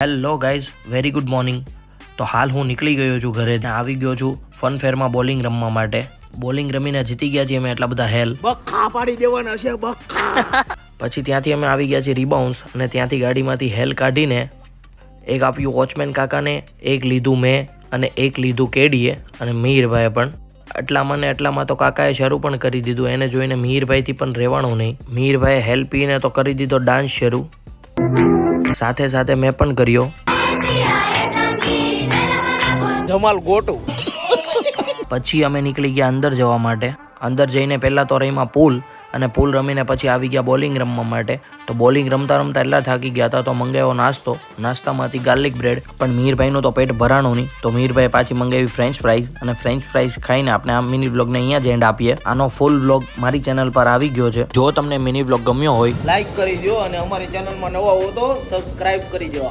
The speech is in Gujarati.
Hello guys, very good morning. તો હાલ હું નીકળી ગયો છું ઘરે. ત્યાં આવી ગયો છું ફન ફેરમાં બોલિંગ રમવા માટે. બોલિંગ રમીને જીતી ગયા છીએ અમે એટલા બધા હેલ. બખ્ખા પાડી દેવાના છે બખ્ખા. પછી ત્યાંથી અમે આવી ગયા છીએ રીબાઉન્સ અને ત્યાંથી ગાડીમાંથી હેલ કાઢીને એક આપ્યું વોચમેન કાકાને, એક લીધું મેં અને એક લીધું કેડીએ અને મિહિરભાઈએ પણ. એટલામાં તો કાકાએ શરૂ પણ કરી દીધું. એને જોઈને મિહિરભાઈથી પણ રહેવાનું નહીં. મિહિરભાઈએ હેલ પીને તો કરી દીધો ડાન્સ શરૂ. સાથે સાથે મેં પણ કર્યો. જમાલ ગોટુ. પછી અમે નીકળી ગયા અંદર જવા માટે. અંદર જઈને પહેલાં તો રહીમાં પૂલ અને પૂલ રમીને પછી આવી ગયા બોલિંગ રમવા માટે. તો બોલિંગ રમતા એટલા થાકી ગયા હતા તો મંગાવ્યો નાસ્તો. નાસ્તામાંથી ગાર્લિક બ્રેડ. પણ મિહિરભાઈનું તો પેટ ભરાણું નહીં તો મિહિરભાઈ પાછી મંગાવી ફ્રેન્ચ ફ્રાઈઝ. અને ફ્રેન્ચ ફ્રાઈઝ ખાઈને આપણે આ મિની વ્લોગને અહીંયા જ એન્ડ આપીએ. આનો ફૂલ વ્લોગ મારી ચેનલ પર આવી ગયો છે. જો તમને મિની વ્લોગ ગમ્યો હોય લાઈક કરી દો અને અમારી ચેનલમાં નવા હો તો સબસ્ક્રાઇબ કરી દો.